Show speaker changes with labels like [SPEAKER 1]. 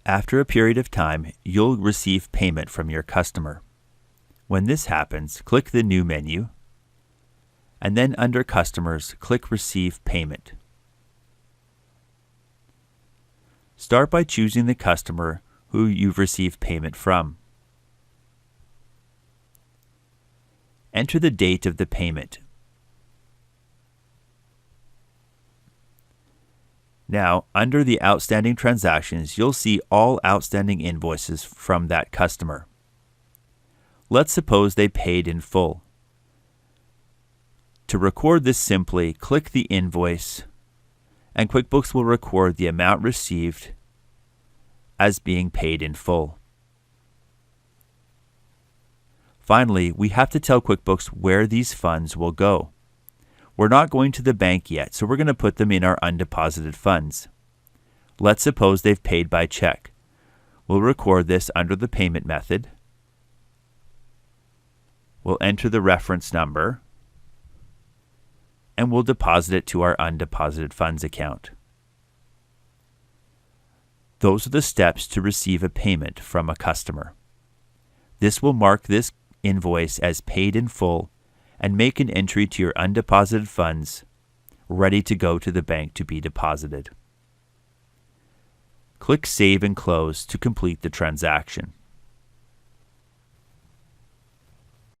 [SPEAKER 1] After a period of time, you'll receive payment from your customer. When this happens, click the New menu, and then under Customers, click Receive Payment. Start by choosing the customer who you've received payment from. Enter the date of the payment. Now, under the Outstanding Transactions, you'll see all outstanding invoices from that customer. Let's suppose they paid in full. To record this, simply click the invoice, and QuickBooks will record the amount received as being paid in full. Finally, we have to tell QuickBooks where these funds will go. We're not going to the bank yet, so we're going to put them in our undeposited funds. Let's suppose they've paid by check. We'll record this under the payment method. We'll enter the reference number, and we'll deposit it to our undeposited funds account. Those are the steps to receive a payment from a customer. This will mark this invoice as paid in full and make an entry to your undeposited funds, ready to go to the bank to be deposited. Click Save and Close to complete the transaction.